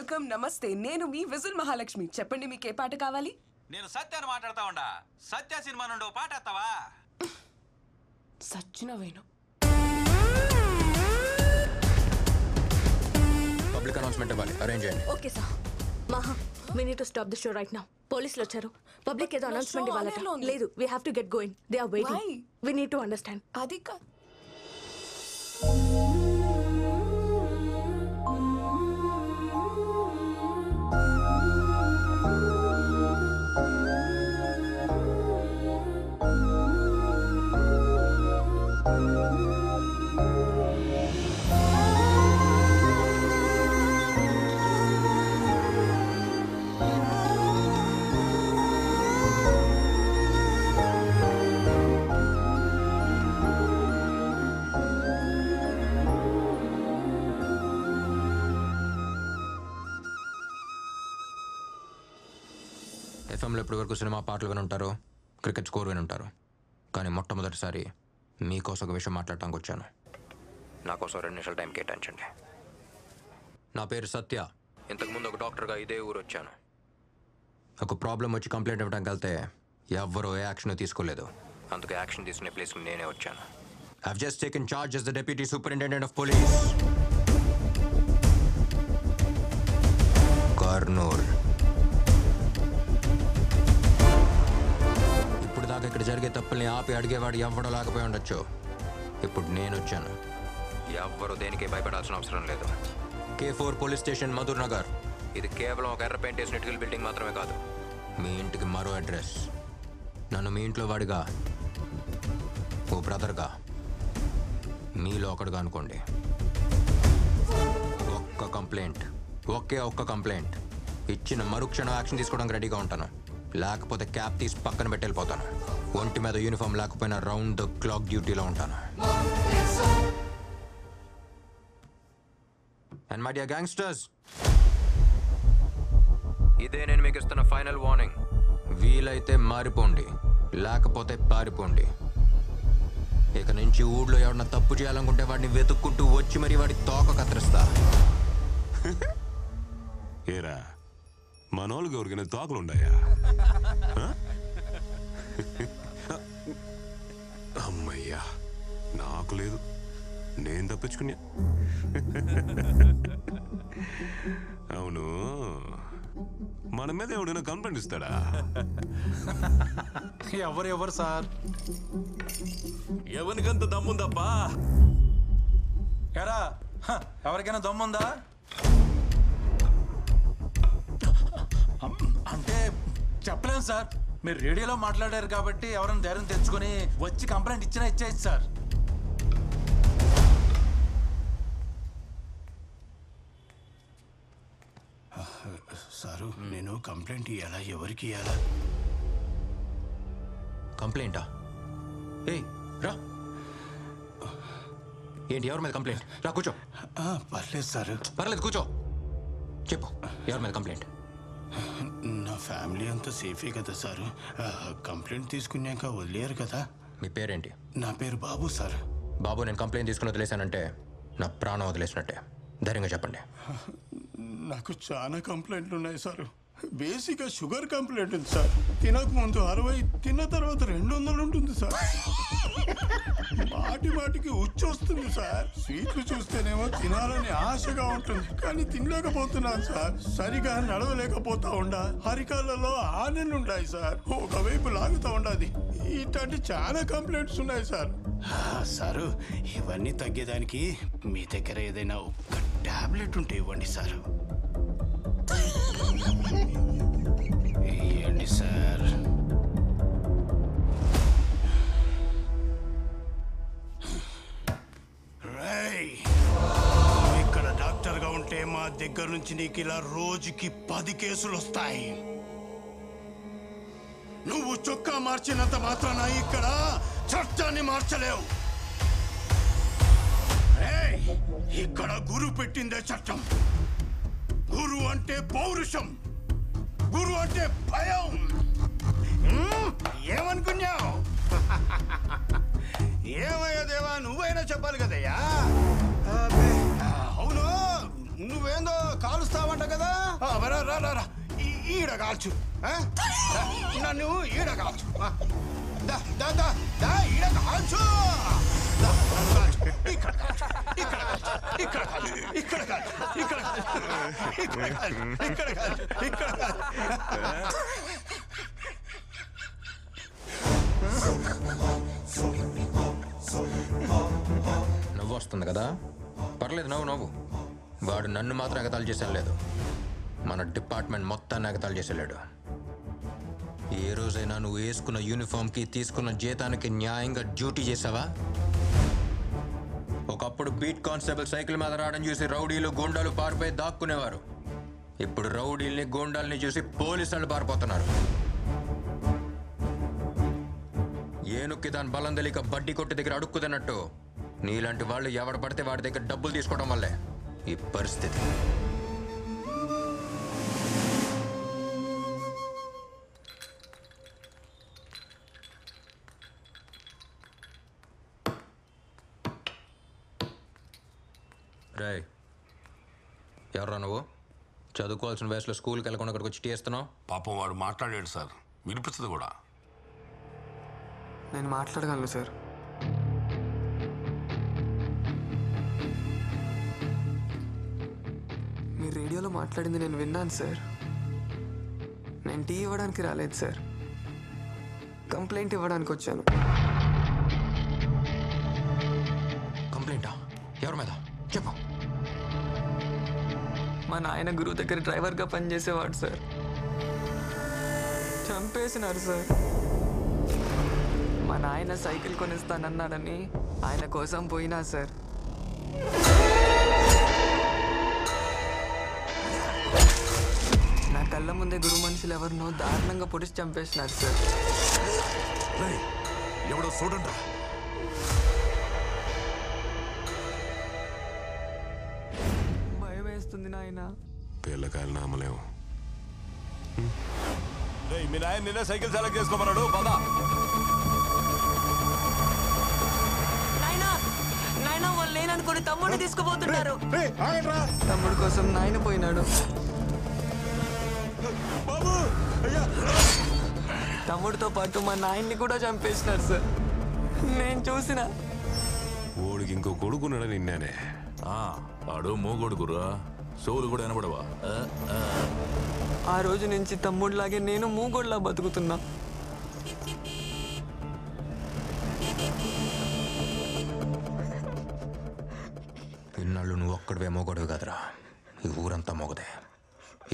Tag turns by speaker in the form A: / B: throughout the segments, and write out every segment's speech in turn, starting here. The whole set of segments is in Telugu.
A: వెల్కమ్ నమస్తే. నేను మీ విజిల్ మహాలక్ష్మి. చెప్పండి మీకు ఏ పాట కావాలి?
B: నేను సత్యాన్ని మాట్లాడతా ఉండా. సత్య సినిమా నుండి ఓ పాట ఎత్తావా?
A: సచ్చిన వేణు.
C: పబ్లిక్ అనౌన్స్మెంట్ ఇవ్వాలి, అరేంజ్ చేయండి.
D: Okay sir. మహా, we need to stop the show right now. పోలీసులు వచ్చారు. పబ్లిక్ ఏదో అనౌన్స్మెంట్ ఇవ్వాలట. లేదు, we have to get going. They are waiting.
A: Why?
D: We need to understand.
A: అది కాదు.
C: ఎఫ్ఎంలో ఇప్పటి వరకు సినిమా పాటలు విని ఉంటారు, క్రికెట్ స్కోర్ విని ఉంటారు. కానీ మొట్టమొదటిసారి మీకోసం ఒక విషయం మాట్లాడటానికి వచ్చాను. నా కోసం 2 నిమిషాల టైం కేటాయించండి. నా పేరు సత్య. ఇంతకుముందు ఒక డాక్టర్గా ఇదే ఊరు వచ్చాను. ఒక ప్రాబ్లం వచ్చి కంప్లైంట్ ఇవ్వడానికి వెళ్తే ఎవ్వరూ ఏ యాక్షన్ తీసుకోలేదు. అందుకే యాక్షన్ తీసుకునే ప్లేస్కి నేనే వచ్చాను. I've just taken charge as the Deputy Superintendent of Police. Kurnool. ఇప్పుడు దాకా ఇక్కడ జరిగే తప్పుల్ని ఆపి అడిగేవాడు ఎవ్వడో లేకపోయి ఉండొచ్చు. ఇప్పుడు నేను వచ్చాను. ఎవ్వరూ దేనికి భయపడాల్సిన అవసరం లేదు. K4 police station, Madhur Nagar. ఇది కేవలం ఒక ఎర్ర పెయింట్ వేసిన ఇటుకల బిల్డింగ్ మాత్రమే కాదు, మీ ఇంటికి మరో అడ్రస్. నన్ను మీ ఇంట్లో వాడిగా, ఓ బ్రదర్గా, మీలో ఒకడుగా అనుకోండి. ఒక్క కంప్లైంట్, ఒక్క కంప్లైంట్ ఇచ్చిన మరుక్షణం యాక్షన్ తీసుకోవడానికి రెడీగా ఉంటాను. లేకపోతే క్యాప్ తీసి పక్కన పెట్టి వెళ్ళిపోతాను. ఒంటి మీద యూనిఫామ్ లేకపోయినా రౌండ్ ద క్లాక్ డ్యూటీలో ఉంటాను. అండ్ మై డియర్ గ్యాంగ్స్టర్స్, ఇదే నేను మీకు ఇస్తున్న ఫైనల్ వార్నింగ్. వీలైతే మారిపోండి, లేకపోతే పారిపోండి. ఇక నుంచి ఊళ్ళో ఎవరన్నా తప్పు చేయాలనుకుంటే వాడిని వెతుక్కుంటూ వచ్చి మరి వాడి తోక కత్తిరిస్తా.
E: ఏరా, మనోళ్ళకి ఎవరికైనా తోకలు ఉన్నాయా? అమ్మయ్యా, నాకు లేదు, నేను తప్పించుకున్నా. అవును, మన మీద ఎవడైనా కంప్లైంట్ ఇస్తాడా?
F: ఎవరు సార్?
B: ఎవరికంత దమ్ముందబ్బా?
F: ఎరా, ఎవరికైనా దమ్ముందా? అంటే చెప్పలేము సార్. మీరు రేడియోలో మాట్లాడారు కాబట్టి ఎవరైనా ధైర్యం తెచ్చుకొని వచ్చి కంప్లైంట్ ఇచ్చినా ఇచ్చేయచ్చు సార్.
G: సారు, నేను కంప్లైంట్ ఇవ్వాలా? ఎవరికి ఇవ్వాలా?
C: కంప్లైంటా? ఏయ్ రా. ఏంటి, ఎవరి మీద కంప్లైంట్? రా కూర్చో.
G: పర్లేదు సార్.
C: పర్లేదు కూర్చో. చెప్పు, ఎవరి మీద కంప్లైంట్?
G: నా ఫ్యామిలీ అంతా సేఫే కదా సారు. కంప్లైంట్ తీసుకున్నాక వదిలేరు కదా.
C: మీ పేరేంటి?
G: నా పేరు బాబు సార్.
C: బాబు, నేను కంప్లైంట్ తీసుకుని వదిలేశానంటే నా ప్రాణం వదిలేసినట్టే. ధైర్యంగా చెప్పండి.
G: నాకు చాలా కంప్లైంట్లు ఉన్నాయి సార్. బేసిక్గా షుగర్ కంప్లైంట్ ఉంది సార్. తినక ముందు 60, తిన్న తర్వాత 200 ఉంటుంది సార్. మాటికి ఉచ్చొస్తుంది సార్. స్వీట్లు చూస్తేనేమో తినాలని ఆశగా ఉంటుంది, కానీ తినలేకపోతున్నాను సార్. సరిగా నడవలేకపోతా ఉండా. అరికాళ్ళలో ఆనెలుండాయి సార్. ఒకవైపు లాగుతా ఉండాది. ఇట్లాంటి చాలా కంప్లైంట్స్ ఉన్నాయి సార్. సారు, ఇవన్నీ తగ్గేదానికి మీ దగ్గర ఏదైనా ఒక్క టాబ్లెట్ ఉంటే ఇవ్వండి సార్. ఇవ్వండి సార్. ఇక్కడ డాక్టర్గా ఉంటే మా దగ్గర నుంచి నీకు ఇలా రోజుకి 10 కేసులు వస్తాయి. నువ్వు చొక్కా మార్చినంత మాత్రాన ఇక్కడ చట్టాన్ని మార్చలేవు. ఇక్కడ గురు పెట్టిందే చట్టం. గురు అంటే పౌరుషం, గురు అంటే భయం. ఏమనుకున్నావు? ఏమయ్యా దేవా, నువ్వైనా చెప్పాలి కదయ్యా. అవును, నువ్వేందో కాలు కాలుస్తావంట కదా రా ఈడ కాల్చు నన్ను ఈడ కాల్చు ఈడ కాల్చు
C: నవ్వు వస్తుంది కదా, పర్లేదు నవ్వు. వాడు నన్ను మాత్రం ఎగతాళి చేశాను లేదు, మన డిపార్ట్మెంట్ మొత్తాన్ని ఎగతాళి చేసేలేడు. ఏ రోజైనా నువ్వు వేసుకున్న యూనిఫామ్కి తీసుకున్న జీతానికి న్యాయంగా డ్యూటీ చేసావా? ఒకప్పుడు బీట్ కానిస్టేబుల్ సైకిల్ మీద రావడం చూసి రౌడీలు గూండాలు పారిపోయి దాక్కునేవారు. ఇప్పుడు రౌడీల్ని గూండాల్ని చూసి పోలీసులు పారిపోతున్నారు. ఏనుక్కి దాని బలం తెలియక బడ్డీ కొట్టి దగ్గర అడుక్కుతున్నట్టు నీలాంటి వాళ్ళు ఎవడు పడితే వాడి దగ్గర డబ్బులు తీసుకోవడం వల్లే ఈ పరిస్థితి. రేయ్, ఎవర్రా నువ్వు? చదువుకోవాల్సిన వయసులో స్కూల్కి వెళ్ళకుండా ఇక్కడికి వచ్చి టీ వేస్తున్నావు?
E: పాపం వాడు మాట్లాడాడు సార్, వినిపించదు కూడా.
H: నేను మాట్లాడగలను సార్. మీరు రేడియోలో మాట్లాడింది నేను విన్నాను సార్. నేను టీ ఇవ్వడానికి రాలేదు సార్, కంప్లైంట్ ఇవ్వడానికి వచ్చాను.
C: కంప్లైంటా? ఎవరి మీద చెప్పు.
H: మా నాయన గురువు దగ్గర డ్రైవర్గా పనిచేసేవాడు సార్. చంపేసినారు సార్. మా నాయన సైకిల్ కొనిస్తానన్నాడని ఆయన కోసం పోయినా సార్. నా కళ్ళ ముందే గురు మనుషులు ఎవరినో దారుణంగా పొడిచి చంపేసినారు సార్.
E: ఎవడో చూడండి.
H: భయం వేస్తుంది నాయన.
E: పిల్లకాయలు నామలేము. మీ నాయన నిన్న సైకిల్ సెలెక్ట్ చేసుకోమన్నాడు. పదా
H: నాయన వాళ్ళు లేననుకుని తమ్ముడిని తీసుకుపోతున్నారు. తమ్ముడు కోసం నాయన పోయినాడు. తమ్ముడితో పాటు మా నాయన్ని కూడా చంపేసినారు సార్. నేను చూసిన.
E: ఓడికి ఇంకో కొడుకున్నాడని నిన్నానే.
I: ఆడు మూగొడుకురా, సోలు కూడా వినపడవా?
H: ఆ రోజు నుంచి తమ్ముడిలాగే నేను మూగోడ్లా బతుకుతున్నా.
C: ఇన్నాళ్ళు నువ్వు ఒక్కడివే మోగొడవి కదరా, ఈ ఊరంతా మోగదే.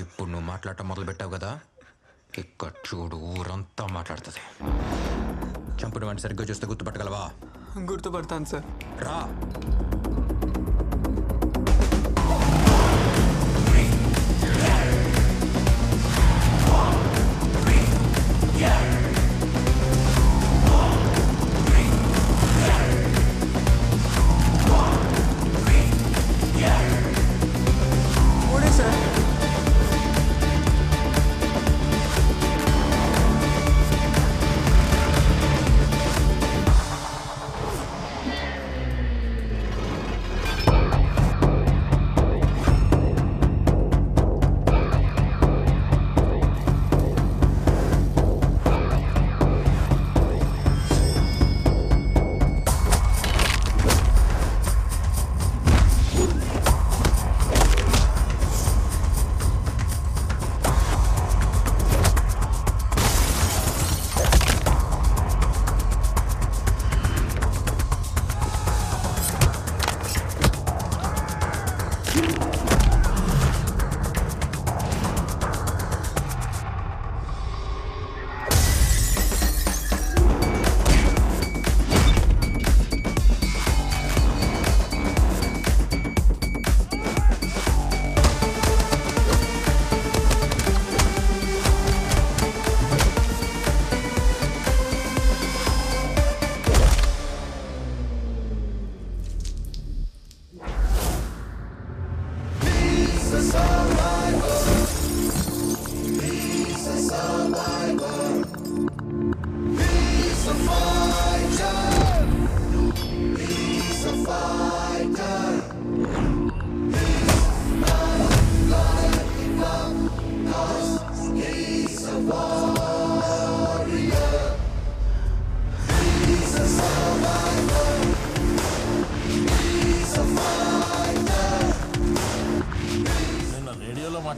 C: ఇప్పుడు నువ్వు మాట్లాడటం మొదలు పెట్టావు కదా, ఇక్కడ చూడు ఊరంతా మాట్లాడుతుంది. చంపిన వాడిని సరిగ్గా చూస్తే గుర్తుపట్టగలవా?
H: గుర్తుపడతాను సార్.
C: రా.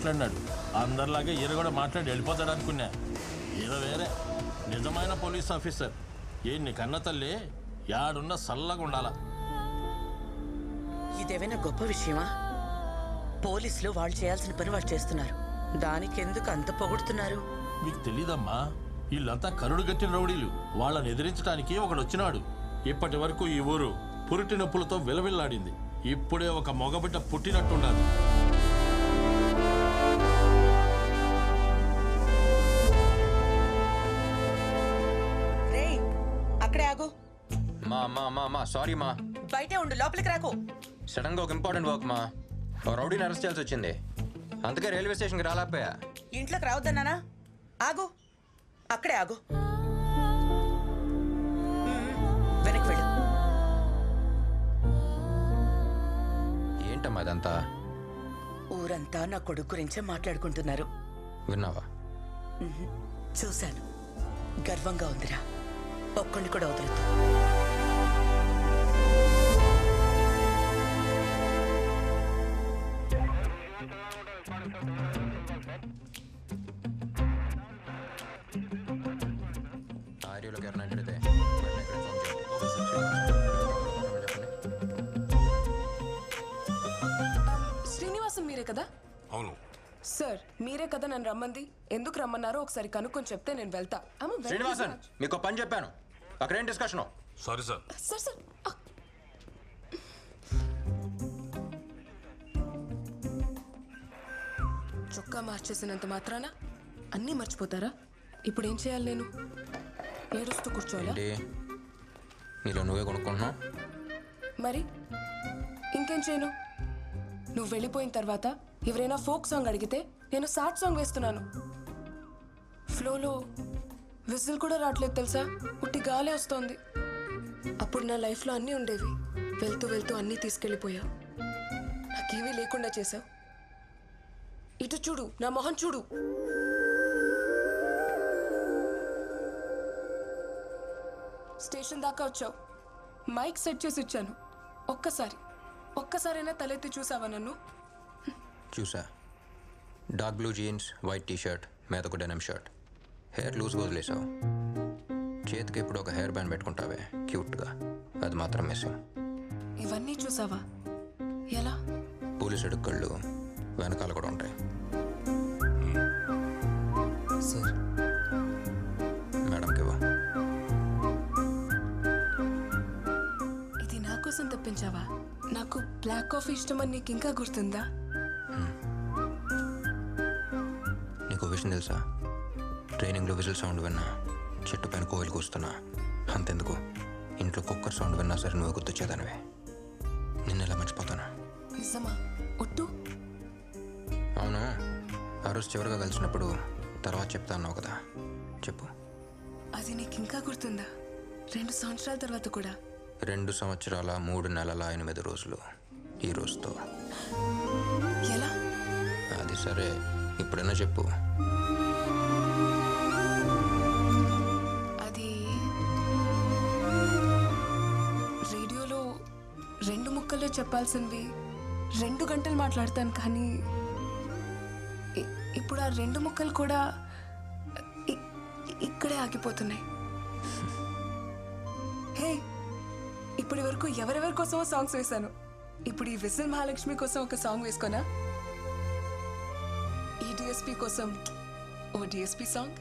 J: మాట్లాడినాడు. అందరిలాగే ఈయన కూడా మాట్లాడి వెళ్ళిపోతాడు అనుకున్నా. ఈయన వేరే నిజమైన పోలీస్ ఆఫీసర్. నీ కన్న తల్లి యాడున్న సల్లగా ఉండాలా.
K: ఇదేమైనా గొప్ప విషయమా? పోలీసులు వాళ్ళు చేయాల్సిన పని వాళ్ళు చేస్తున్నారు. దానికి ఎందుకు అంత పొగుడుతున్నారు?
J: మీకు తెలీదమ్మా, వీళ్ళంతా కరుడు గట్టిన రౌడీలు. వాళ్ళని ఎదిరించడానికి ఒకడు వచ్చినాడు. ఇప్పటి వరకు ఈ ఊరు పురిటి నొప్పులతో విలవిల్లాడింది. ఇప్పుడే ఒక మగబిడ్డ పుట్టినట్టుండాలి.
K: అక్కడే ఆగు.
C: మా సారీ మా.
K: బయటే ఉండు, లోపలికి రాకు.
C: సడన్ గా ఒక ఇంపార్టెంట్ వర్క్ మా. రౌడీని అరెస్ట్ చేయాల్సి వచ్చింది. అందుకే రైల్వే స్టేషన్కి రాలేకపోయా.
K: ఇంట్లోకి రావద్దన్నానా? ఆగు, అక్కడే ఆగు. వెనక్కి వెళ్ళు.
C: ఏంటమ్మా అదంతా?
K: ఊరంతా నా కొడుకు గురించే మాట్లాడుకుంటున్నారు.
C: విన్నావా?
K: చూశాను. గర్వంగా ఉందిరా. ఒక్కడిని కూడా వదలదు.
C: ఆర్యూలోకి ఎవరైనా ఎంటర్ అయితే
A: శ్రీనివాసం మీరే కదా?
E: అవును
A: సార్, మీరే కదా నన్ను రమ్మంది. ఎందుకు రమ్మన్నారో ఒకసారి కనుక్కొని చెప్తే నేను వెళ్తా.
C: శ్రీనివాసన్, మీకు పని చెప్పాను. అక్కడేం discussion?
E: Sorry sir.
A: Sir sir చొక్కా మార్చేసినంత మాత్రాన అన్నీ మర్చిపోతారా? ఇప్పుడు ఏం చేయాలి నేను? ఏడుస్తూ కూర్చోవాలా?
C: నీలో నువ్వే కొనుక్కుంటున్నావు.
A: మరి ఇంకేం చేయను? నువ్వు వెళ్ళిపోయిన తర్వాత ఎవరైనా ఫోక్ సాంగ్ అడిగితే నేను సాడ్ సాంగ్ వేస్తున్నాను. ఫ్లోలో విజిల్ కూడా రావట్లేదు తెలుసా? ఉట్టి గాలే వస్తోంది. అప్పుడు నా లైఫ్లో అన్నీ ఉండేవి. వెళ్తూ వెళ్తూ అన్నీ తీసుకెళ్ళిపోయా. నాకేమీ లేకుండా చేసావు. ఇటు చూడు, నా మొహం చూడు. స్టేషన్ దాకా వచ్చావు. మైక్ సెట్ చేసి ఇచ్చాను. ఒక్కసారైనా తలెత్తి చూసావా నన్ను?
C: చూసా. Dark blue jeans, white T shirt, మీదకు డెనిమ్ షర్ట్. హెయిర్ లూజ్ వదిలేసావు. చేతికి ఇప్పుడు ఒక హెయిర్ బ్యాండ్ పెట్టుకుంటావే క్యూట్గా, అది మాత్రం మిస్సింగ్.
A: ఇవన్నీ చూసావా? ఎలా?
C: పోలీసు అడుక్కళ్ళు వెనకాల కూడా ఉంటాయి.
L: సార్,
C: మేడంకి ఇవ్వ.
A: ఇది నా కోసం తెప్పించావా? నాకు బ్లాక్ కాఫీ ఇష్టమని నీకు ఇంకా గుర్తుందా?
C: నీకు విషయం తెలుసా? ట్రైనింగ్లో విజిల్ సౌండ్ విన్నా, చెట్టు పైన కోయిలు కూస్తున్నా. అంతెందుకు, ఇంట్లో కుక్కర్ సౌండ్ విన్నా సరే నువ్వు గుర్తొచ్చేదానివే. నిన్నెలా మర్చిపోతాను?
A: నిజమా? ఒట్టు?
C: అవును. ఆ రోజు చివరిగా కలిసినప్పుడు తర్వాత చెప్తా అన్నావు కదా, చెప్పు.
A: అది నీకు ఇంకా గుర్తుందా? 2 సంవత్సరాల తర్వాత కూడా.
C: 2 సంవత్సరాల 3 నెలల 8 రోజులు ఈ రోజుతో.
A: ఎలా?
C: అది సరే, ఇప్పుడైనా చెప్పు.
A: అది రేడియోలో 2 ముక్కల్లో చెప్పాల్సినవి 2 గంటలు మాట్లాడతాను, కానీ ఇప్పుడు ఆ 2 ముక్కలు కూడా ఇక్కడే ఆగిపోతున్నాయి. హే, ఇప్పటి వరకు ఎవరెవరి కోసమో సాంగ్స్ వేశాను. ఇప్పుడు ఈ విజిల్ మహాలక్ష్మి కోసం ఒక సాంగ్ వేసుకోనా? ఈ డిఎస్పీ కోసం ఓ డిఎస్పీ సాంగ్.